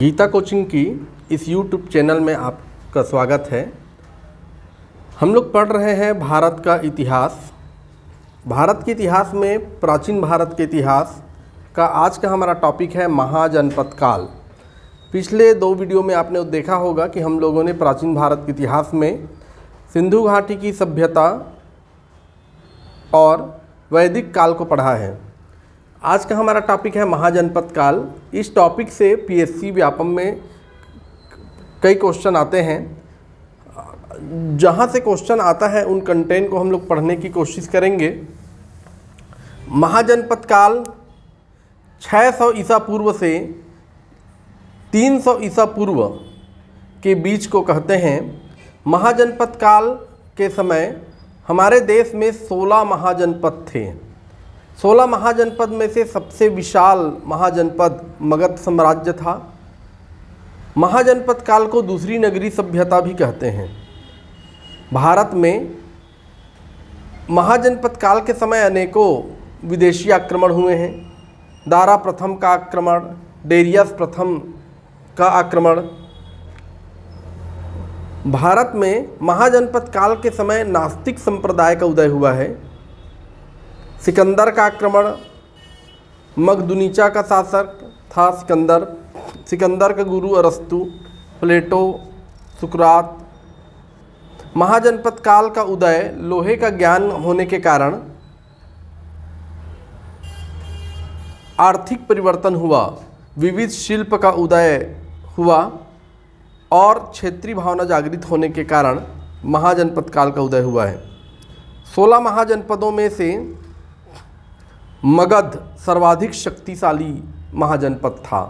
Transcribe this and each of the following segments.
Gita coaching की इस YouTube channel में आपका स्वागत है। हम लोग पढ़ रहे हैं भारत का इतिहास। भारत के इतिहास में प्राचीन भारत के इतिहास का आज का हमारा टॉपिक है महाजनपद काल। पिछले दो वीडियो में आपने देखा होगा कि हम लोगों ने प्राचीन भारत के इतिहास में सिंधु घाटी की सभ्यता और वैदिक काल को पढ़ा है। आज का हमारा टॉपिक है महाजनपद काल। इस टॉपिक से पीएससी व्यापम में कई क्वेश्चन आते हैं। जहाँ से क्वेश्चन आता है उन कंटेंट को हम लोग पढ़ने की कोशिश करेंगे। महाजनपद काल 600 ईसा पूर्व से 300 ईसा पूर्व के बीच को कहते हैं। महाजनपद काल के समय हमारे देश में 16 महाजनपद थे। 16 महाजनपद में से सबसे विशाल महाजनपद मगध साम्राज्य था। महाजनपद काल को दूसरी नगरी सभ्यता भी कहते हैं। भारत में महाजनपद काल के समय अनेकों विदेशी आक्रमण हुए हैं। दारा प्रथम का आक्रमण, डेरियस प्रथम का आक्रमण। भारत में महाजनपद काल के समय नास्तिक संप्रदाय का उदय हुआ है। सिकंदर का आक्रमण, मकदुनीचा का शासक था सिकंदर का गुरु अरस्तु, प्लेटो, सुकरात। महाजनपद काल का उदय लोहे का ज्ञान होने के कारण आर्थिक परिवर्तन हुआ, विविध शिल्प का उदय हुआ और क्षेत्रीय भावना जागृत होने के कारण महाजनपद काल का उदय हुआ है। 16 महाजनपदों में से मगध सर्वाधिक शक्तिशाली महाजनपद था।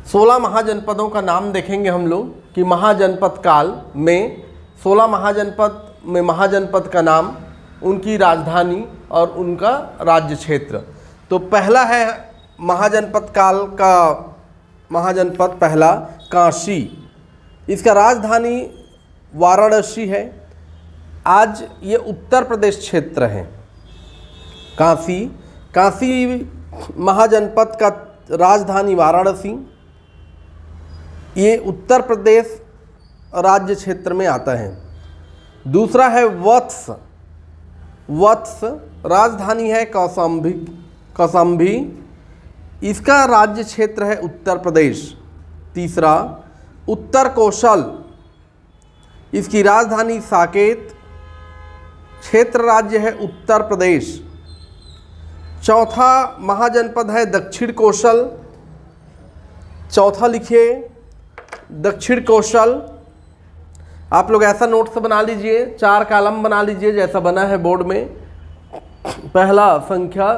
16 महाजनपदों का नाम देखेंगे हम लोग कि महाजनपद काल में 16 महाजनपद में महाजनपद का नाम, उनकी राजधानी और उनका राज्य क्षेत्र। तो पहला है महाजनपद काल का महाजनपद पहला काशी। इसका राजधानी वाराणसी है। आज ये उत्तर प्रदेश क्षेत्र है। काशी महाजनपद का राजधानी वाराणसी, ये उत्तर प्रदेश राज्य क्षेत्र में आता है। दूसरा है वत्स, राजधानी है कौशाम्बी, इसका राज्य क्षेत्र है उत्तर प्रदेश। तीसरा उत्तर कौशल, इसकी राजधानी साकेत, क्षेत्र राज्य है उत्तर प्रदेश। चौथा महाजनपद है दक्षिण कौशल। चौथा लिखिए दक्षिण कौशल। आप लोग ऐसा नोट्स बना लीजिए, 4 कॉलम बना लीजिए जैसा बना है बोर्ड में। पहला संख्या,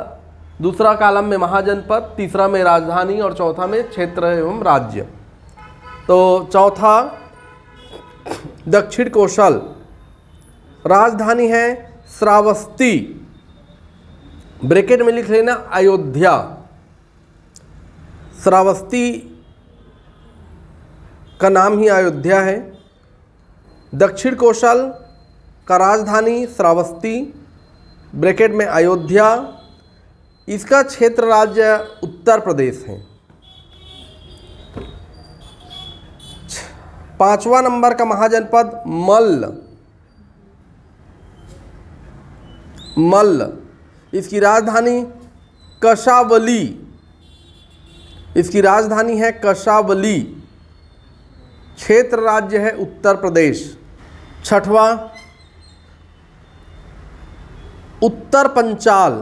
दूसरा कॉलम में महाजनपद, तीसरा में राजधानी और चौथा में क्षेत्र एवं राज्य। तो चौथा दक्षिण कौशल, राजधानी है श्रावस्ती, ब्रैकेट में लिख लेना अयोध्या। श्रावस्ती का नाम ही अयोध्या है। दक्षिण कौशल का राजधानी श्रावस्ती, ब्रैकेट में अयोध्या, इसका क्षेत्र राज्य उत्तर प्रदेश है। 5वां नंबर का महाजनपद मल्ल, इसकी राजधानी कशावली, इसकी राजधानी है कशावली, क्षेत्र राज्य है उत्तर प्रदेश। 6वां उत्तर पंचाल,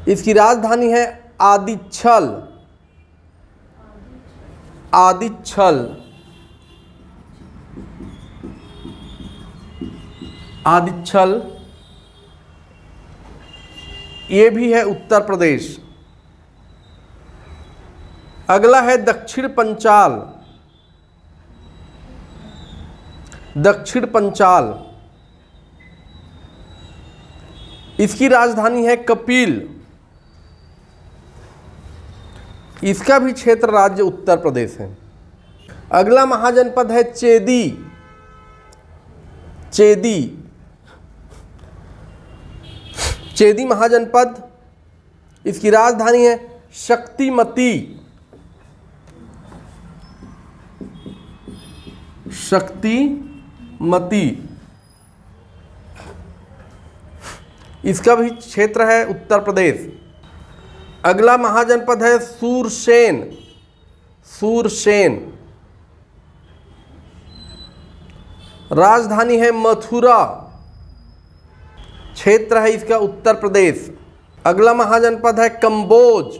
इसकी राजधानी है आदिच्छल, ये भी है उत्तर प्रदेश। अगला है दक्षिण पंचाल, इसकी राजधानी है कपिल, इसका भी क्षेत्र राज्य उत्तर प्रदेश है। अगला महाजनपद है चेदी महाजनपद, इसकी राजधानी है शक्तिमती, शक्तिमती, इसका भी क्षेत्र है उत्तर प्रदेश। अगला महाजनपद है सूरसेन। सूरसेन, राजधानी है मथुरा, क्षेत्र है इसका उत्तर प्रदेश। अगला महाजनपद है कंबोज।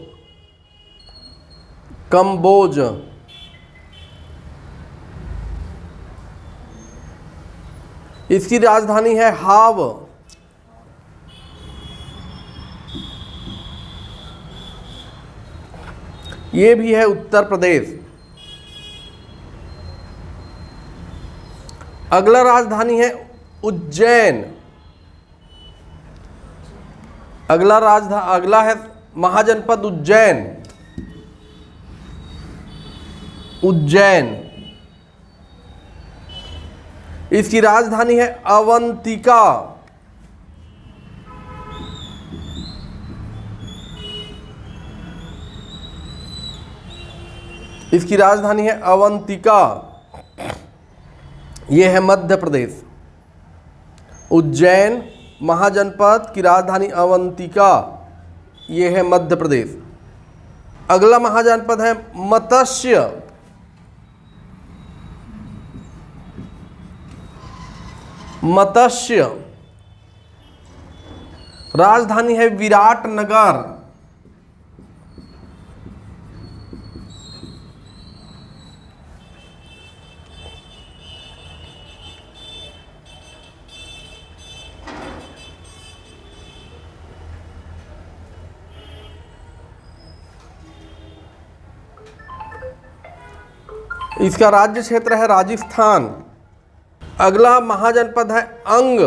कंबोज, इसकी राजधानी है हाव। ये भी है उत्तर प्रदेश। अगला राजधानी है उज्जैन। अगला है महाजनपद उज्जैन। उज्जैन, इसकी राजधानी है अवंतिका। इसकी राजधानी है अवंतिका, यह है मध्य प्रदेश। उज्जैन महाजनपद की राजधानी अवंतिका, यह है मध्य प्रदेश। अगला महाजनपद है मत्स्य। मत्स्य, राजधानी है विराटनगर। इसका राज्य क्षेत्र है राजस्थान। अगला महाजनपद है अंग।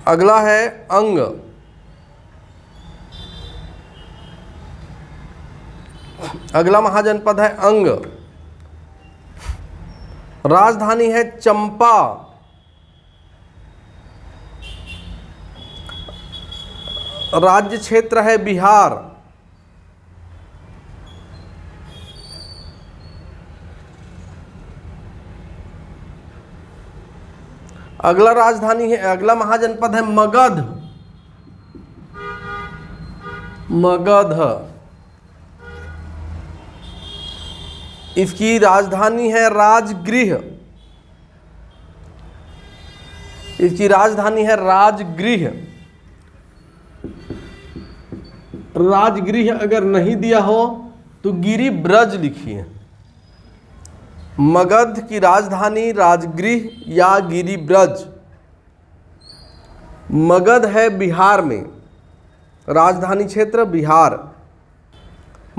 अगला है अंग, अगला महाजनपद है अंग, राजधानी है चंपा। राज्य क्षेत्र है बिहार। अगला महाजनपद है मगध। मगध, इसकी राजधानी है राजगृह। इसकी राजधानी है राजगृह। राजगृह अगर नहीं दिया हो तो गिरिब्रज लिखिए। मगध की राजधानी राजगृह या गिरिब्रज। मगध है बिहार में, राजधानी क्षेत्र बिहार।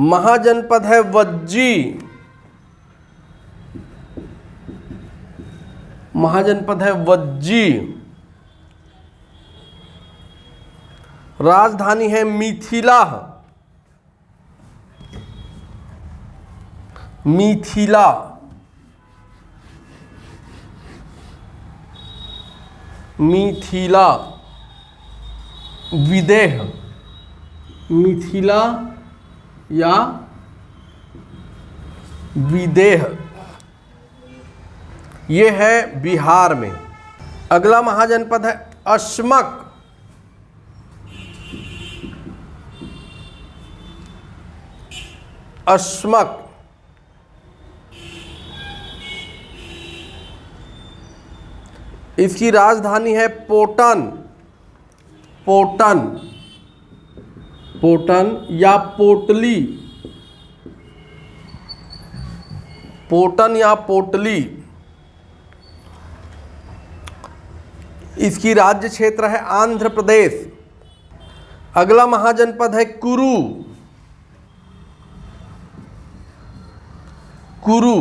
महाजनपद है वज्जी। महाजनपद है वज्जी, राजधानी है मिथिला। मिथिला, मिथिला, विदेह। मिथिला या विदेह, ये है बिहार में। अगला महाजनपद है अस्मक। अस्मक, इसकी राजधानी है पोटन। पोटन, पोटन या पोटली। पोटन या पोटली, इसकी राज्य क्षेत्र है आंध्र प्रदेश। अगला महाजनपद है कुरु। कुरु,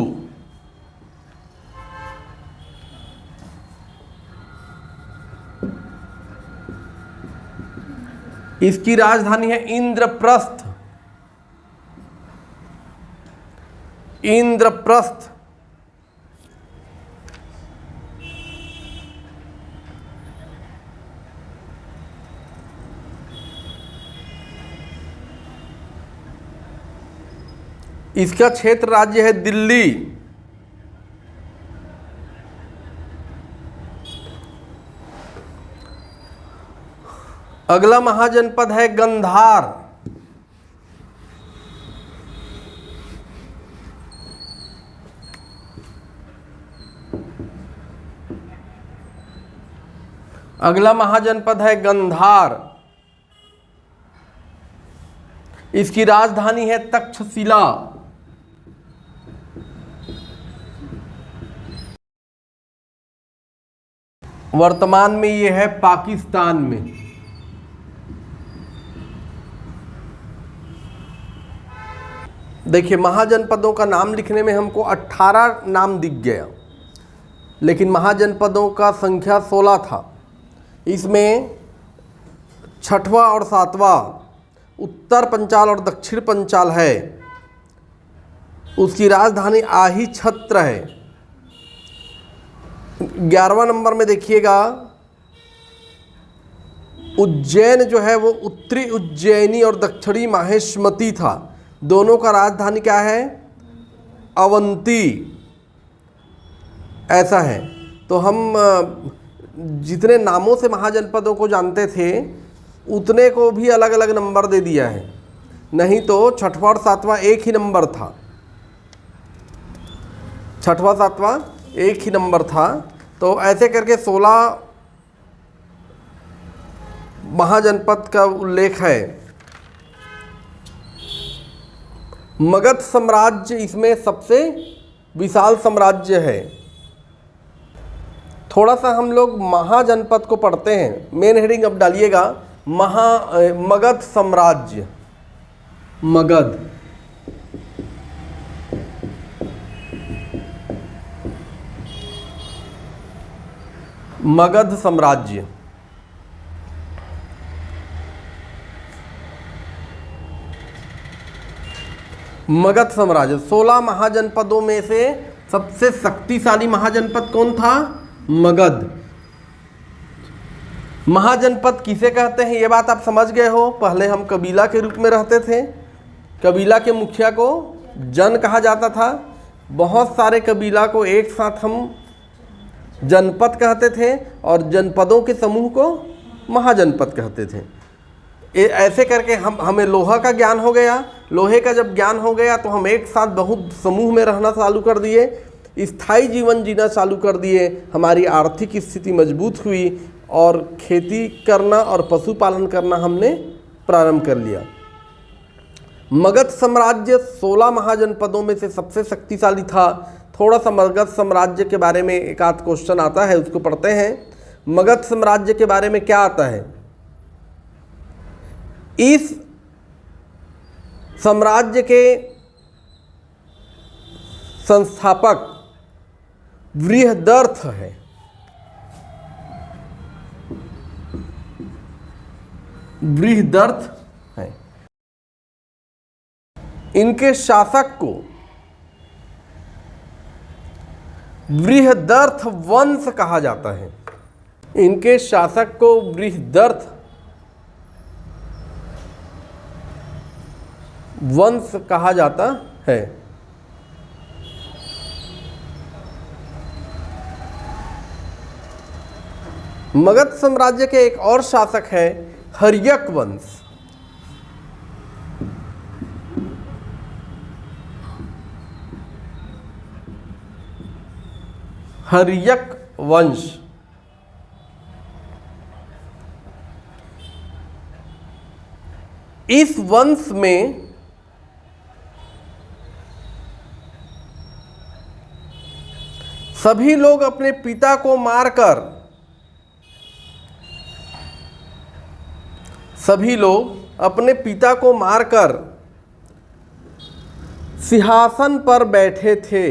इसकी राजधानी है इंद्रप्रस्थ। इंद्रप्रस्थ, इसका क्षेत्र राज्य है दिल्ली। अगला महाजनपद है गंधार। अगला महाजनपद है गंधार। इसकी राजधानी है तक्षशिला। वर्तमान में यह है पाकिस्तान में। देखिए, महाजनपदों का नाम लिखने में हमको 18 नाम दिख गया, लेकिन महाजनपदों का संख्या 16 था। इसमें छठवां और सातवां उत्तर पंचाल और दक्षिण पंचाल है। उसकी राजधानी आही छत्र है। 11वां नंबर में देखिएगा, उज्जैन जो है वो उत्तरी उज्जैनी और दक्षिणी माहेश्मती था। दोनों का राजधानी क्या है? अवंती। ऐसा है। तो हम जितने नामों से महाजनपदों को जानते थे उतने को भी अलग अलग नंबर दे दिया है, नहीं तो छठवां और सातवां एक ही नंबर था। छठवां सातवां एक ही नंबर था। तो ऐसे करके 16 महाजनपद का उल्लेख है। मगध साम्राज्य इसमें सबसे विशाल साम्राज्य है। थोड़ा सा हम लोग महाजनपद को पढ़ते हैं। मेन हेडिंग अब डालिएगा, मगध साम्राज्य। मगध मगध साम्राज्य। मगध साम्राज्य 16 महाजनपदों में से सबसे शक्तिशाली महाजनपद कौन था? मगध। महाजनपद किसे कहते हैं ये बात आप समझ गए हो। पहले हम कबीला के रूप में रहते थे। कबीला के मुखिया को जन कहा जाता था। बहुत सारे कबीला को एक साथ हम जनपद कहते थे और जनपदों के समूह को महाजनपद कहते थे। ऐसे करके हमें लोहा का ज्ञान हो गया। लोहे का जब ज्ञान हो गया तो हम एक साथ बहुत समूह में रहना चालू कर दिए, स्थायी जीवन जीना चालू कर दिए। हमारी आर्थिक स्थिति मजबूत हुई और खेती करना और पशुपालन करना हमने प्रारंभ कर लिया। मगध साम्राज्य 16 महाजनपदों में से सबसे शक्तिशाली था। थोड़ा सा मगध साम्राज्य के बारे में एक आध क्वेश्चन आता है, उसको पढ़ते हैं। मगध साम्राज्य के बारे में क्या आता है? इस साम्राज्य के संस्थापक बृहदर्थ है। बृहदर्थ है। इनके शासक को बृहदर्थ वंश कहा जाता है। इनके शासक को बृहदर्थ वंश कहा जाता है। मगध साम्राज्य के एक और शासक है हर्यक वंश। हर्यक वंश इस वंश में सभी लोग अपने पिता को मारकर सिंहासन पर बैठे थे।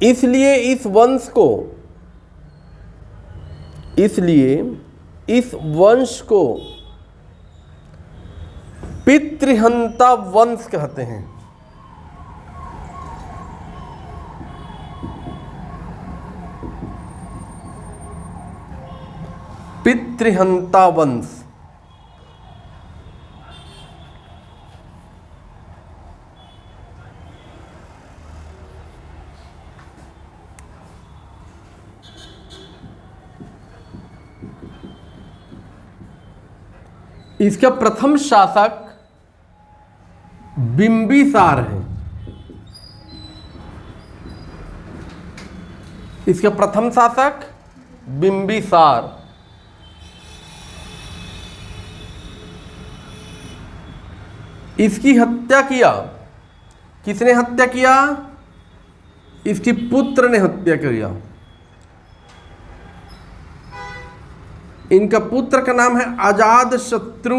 इसलिए इस वंश को पितृहंता वंश कहते हैं। पितृहंता वंश। इसका प्रथम शासक बिंबिसार है। इसका प्रथम शासक बिंबिसार। इसकी हत्या किया, किसने हत्या किया? इसके पुत्र ने हत्या किया। इनका पुत्र का नाम है अजातशत्रु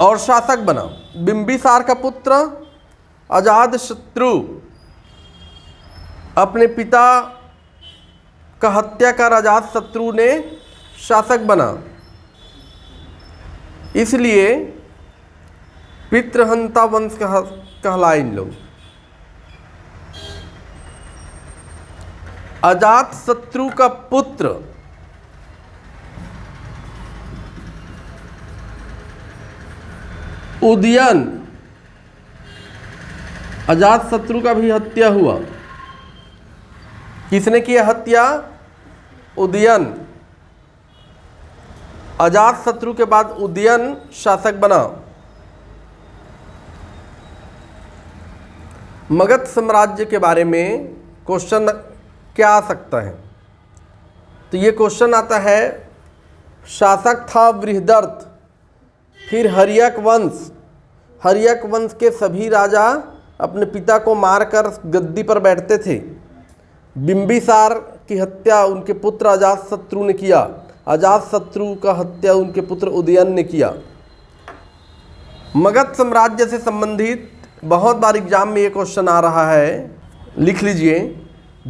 और शासक बना। बिंबिसार का पुत्र अजातशत्रु अपने पिता का हत्या कर अजातशत्रु ने शासक बना, इसलिए पितृहंता वंश कहलाए इन लोग। अजातशत्रु का पुत्र उदयन, अजातशत्रु का भी हत्या हुआ। किसने किया हत्या? उदयन। अजातशत्रु के बाद उदयन शासक बना। मगध साम्राज्य के बारे में क्वेश्चन क्या आ सकता है? तो ये क्वेश्चन आता है, शासक था बृहदर्थ, फिर हर्यक वंश। हर्यक वंश के सभी राजा अपने पिता को मारकर गद्दी पर बैठते थे। बिंबिसार की हत्या उनके पुत्र अजातशत्रु ने किया। अजातशत्रु का हत्या उनके पुत्र उदयन ने किया। मगध साम्राज्य से संबंधित बहुत बार एग्जाम में ये क्वेश्चन आ रहा है, लिख लीजिए।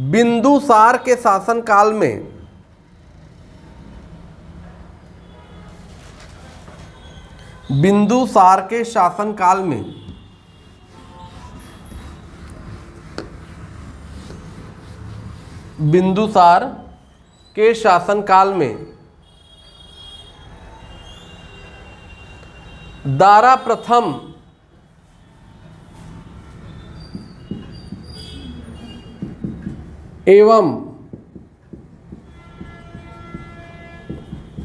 बिंदुसार के शासनकाल में बिंदुसार के शासनकाल में बिंदुसार के शासनकाल में दारा प्रथम एवं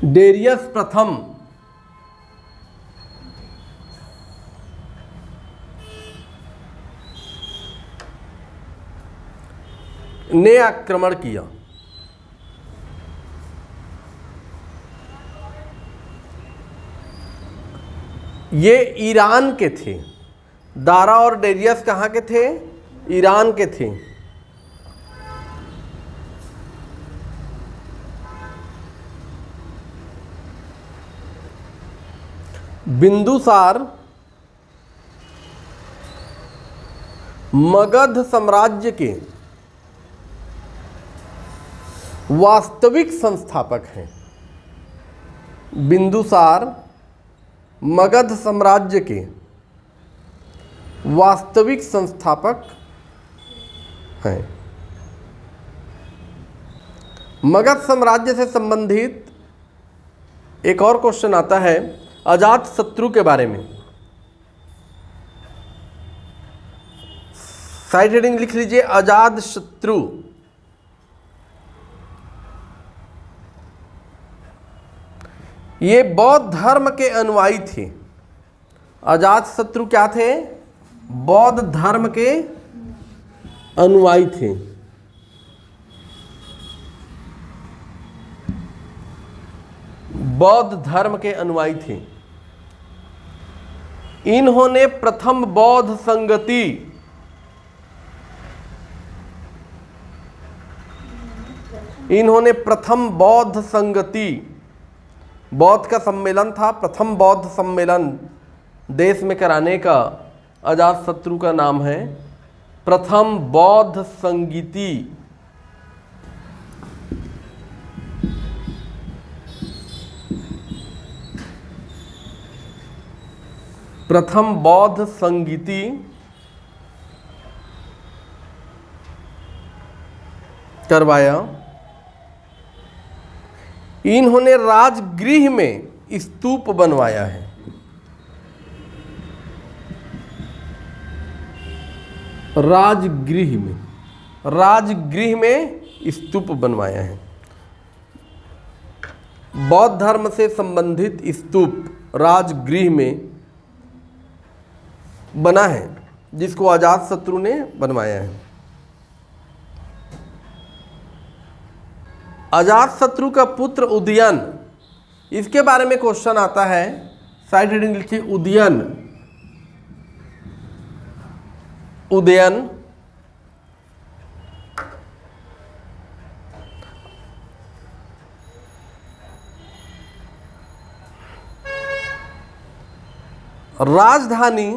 डेरियस प्रथम ने आक्रमण किया। ये ईरान के थे। दारा और डेरियस कहाँ के थे? ईरान के थे। बिंदुसार मगध साम्राज्य के वास्तविक संस्थापक हैं। बिंदुसार मगध साम्राज्य के वास्तविक संस्थापक हैं। मगध साम्राज्य से संबंधित एक और क्वेश्चन आता है अजातशत्रु के बारे में। साइड हेडिंग लिख लीजिए, अजातशत्रु। ये बौद्ध धर्म के अनुयायी थे। अजातशत्रु क्या थे? बौद्ध धर्म के अनुयायी थे। बौद्ध धर्म के अनुयायी थे। इन्होंने प्रथम बौद्ध संगति बौद्ध का सम्मेलन था, प्रथम बौद्ध सम्मेलन देश में कराने का अजातशत्रु का नाम है प्रथम बौद्ध संगीति। प्रथम बौद्ध संगीति करवाया। इन्होंने राजगृह में स्तूप बनवाया है। राजगृह में स्तूप बनवाया है। बौद्ध धर्म से संबंधित स्तूप राजगृह में बना है, जिसको अजातशत्रु ने बनवाया है। अजातशत्रु का पुत्र उदयन, इसके बारे में क्वेश्चन आता है। साइड हेडिंग लिखिए उदयन। उदयन राजधानी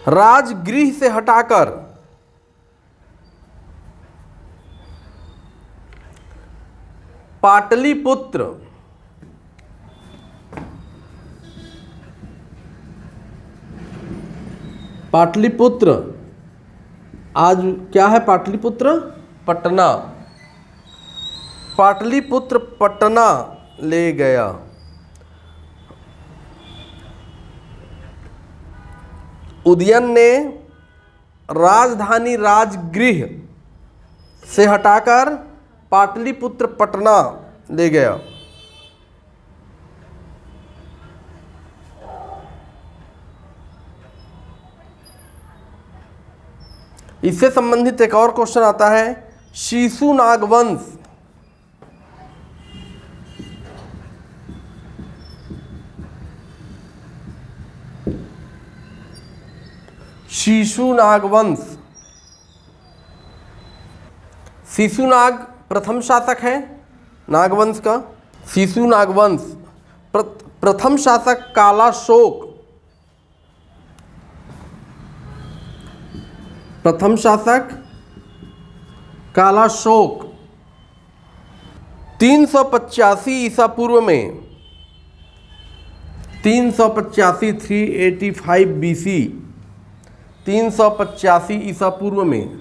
राजगृह से हटाकर पाटलिपुत्र आज क्या है? पाटलिपुत्र पटना। पाटलिपुत्र पटना ले गया। उदयन ने राजधानी राजगृह से हटाकर पाटलिपुत्र पटना ले गया। इससे संबंधित एक और क्वेश्चन आता है। शिशु नागवंश शिशुनाग प्रथम शासक है नागवंश का। शिशु नागवंश प्रथम शासक कालाशोक, प्रथम शासक कालाशोक 385 ईसा पूर्व में, 385 385 BC, 385 ईसा पूर्व में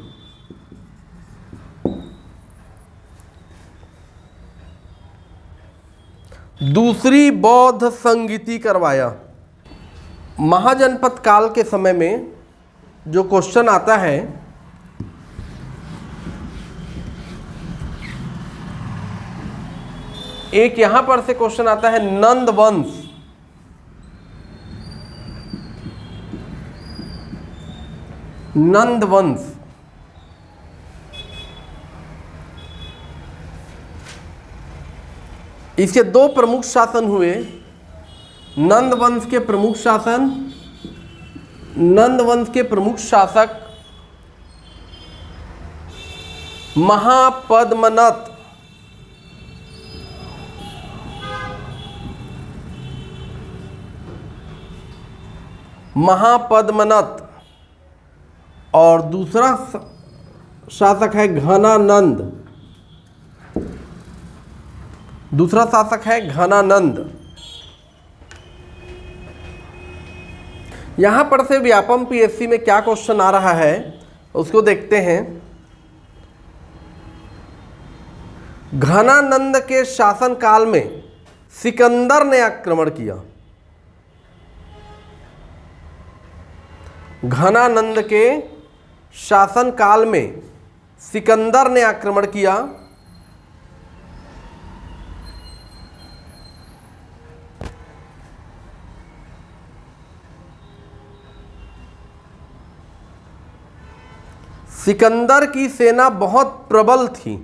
दूसरी बौद्ध संगीति करवाया। महाजनपद काल के समय में जो क्वेश्चन आता है, एक यहां पर से क्वेश्चन आता है नंद वंश। नंद वंश इसके दो प्रमुख शासन हुए। नंद वंश के प्रमुख शासन, नंद वंश के प्रमुख शासक महापद्मनत, महापद्मनत और दूसरा शासक है घनानंद। दूसरा शासक है घनानंद। यहां पर से व्यापम पीएससी में क्या क्वेश्चन आ रहा है उसको देखते हैं। घनानंद के शासन काल में सिकंदर ने आक्रमण किया। घनानंद के शासन काल में सिकंदर ने आक्रमण किया। सिकंदर की सेना बहुत प्रबल थी।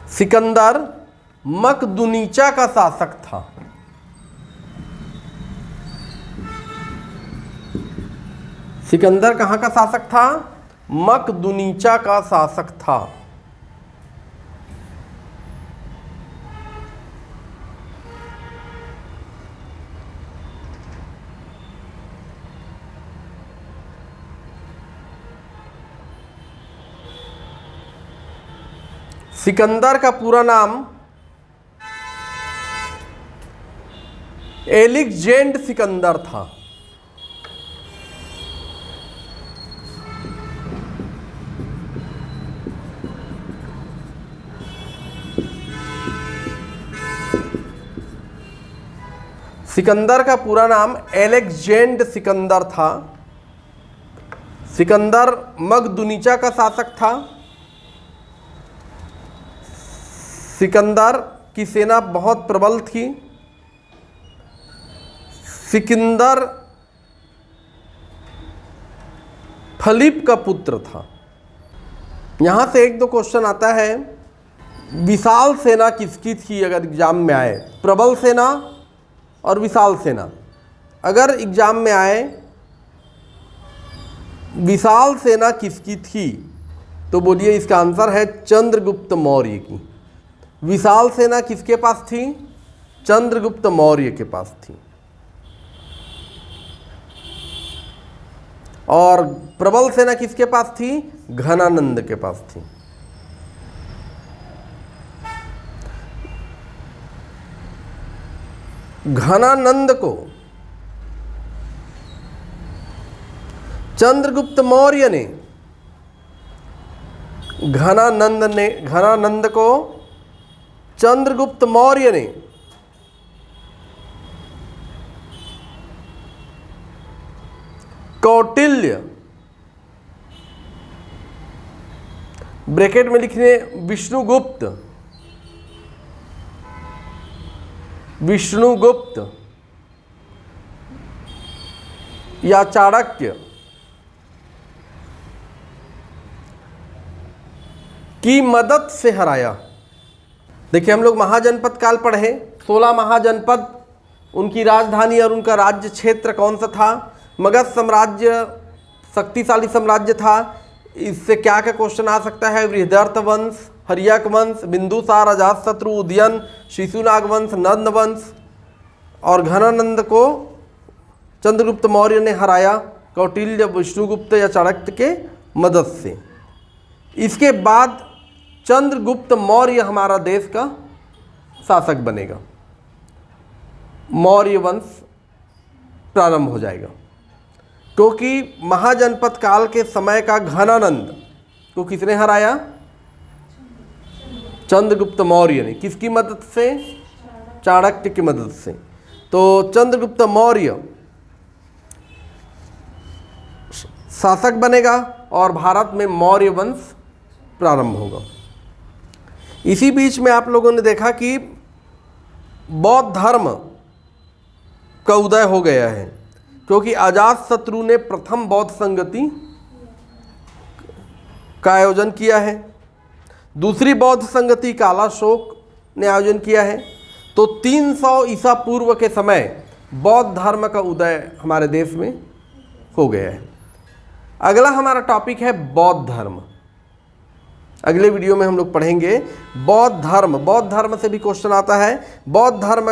सिकंदर मकदुनीचा का शासक था। सिकंदर कहाँ का शासक था? मकदुनीचा का शासक था। सिकंदर का पूरा नाम एलेक्जेंडर सिकंदर था। सिकंदर का पूरा नाम एलेक्जेंड सिकंदर था। सिकंदर मकदूनिया का शासक था। सिकंदर की सेना बहुत प्रबल थी। सिकंदर फलीप का पुत्र था। यहाँ से एक दो क्वेश्चन आता है, विशाल सेना किसकी थी अगर एग्जाम में आए, प्रबल सेना और विशाल सेना। अगर एग्जाम में आए विशाल सेना किसकी थी तो बोलिए इसका आंसर है चंद्रगुप्त मौर्य की। विशाल सेना किसके पास थी? चंद्रगुप्त मौर्य के पास थी। और प्रबल सेना किसके पास थी? घनानंद के पास थी। घनानंद को चंद्रगुप्त मौर्य ने घनानंद को चंद्रगुप्त मौर्य ने कौटिल्य, ब्रैकेट में लिखने विष्णुगुप्त या चाणक्य की मदद से हराया। देखिए हम लोग महाजनपद काल पढ़े, 16 महाजनपद, उनकी राजधानी और उनका राज्य क्षेत्र कौन सा था? मगध साम्राज्य शक्तिशाली साम्राज्य था। इससे क्या क्या क्वेश्चन आ सकता है? बृहदर्थ वंश, हर्यक वंश, बिंदुसार, अजातशत्रु, उदयन, शिशुनाग वंश, नंद वंश। और घनानंद को चंद्रगुप्त मौर्य ने हराया कौटिल्य, विष्णुगुप्त या चाणक्य के मदद से। इसके बाद चंद्रगुप्त मौर्य हमारा देश का शासक बनेगा, मौर्य वंश प्रारंभ हो जाएगा। क्योंकि महाजनपद काल के समय का घनानंद को किसने हराया? चंद्रगुप्त मौर्य ने। किसकी मदद से? चाणक्य की मदद से। तो चंद्रगुप्त मौर्य शासक बनेगा और भारत में मौर्य वंश प्रारंभ होगा। इसी बीच में आप लोगों ने देखा कि बौद्ध धर्म का उदय हो गया है, क्योंकि अजातशत्रु ने प्रथम बौद्ध संगति का आयोजन किया है। दूसरी बौद्ध संगति कालाशोक ने आयोजन किया है। तो 300 ईसा पूर्व के समय बौद्ध धर्म का उदय हमारे देश में हो गया है। अगला हमारा टॉपिक है बौद्ध धर्म। अगले वीडियो में हम लोग पढ़ेंगे बौद्ध धर्म। बौद्ध धर्म से भी क्वेश्चन आता है। बौद्ध धर्म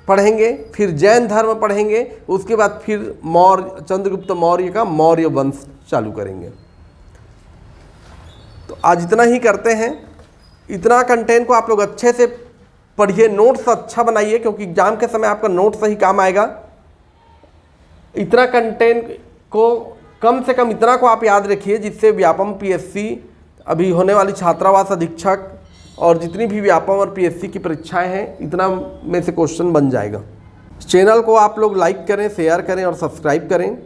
पढ़ेंगे, फिर जैन धर्म पढ़ेंगे, उसके बाद फिर चंद्रगुप्त मौर्य का मौर्य वंश चालू करेंगे। तो आज इतना ही करते हैं। इतना कंटेंट को आप लोग अच्छे से पढ़िए, नोट्स अच्छा बनाइए, क्योंकि एग्जाम के समय आपका नोट्स ही काम आएगा। इतना कंटेंट को कम से कम इतना को आप याद रखिए, जिससे व्यापम पीएससी अभी होने वाली छात्रावास अधीक्षक और जितनी भी व्यापम और पीएससी की परीक्षाएं हैं, इतना में से क्वेश्चन बन जाएगा। चैनल को आप लोग लाइक करें, शेयर करें और सब्सक्राइब करें।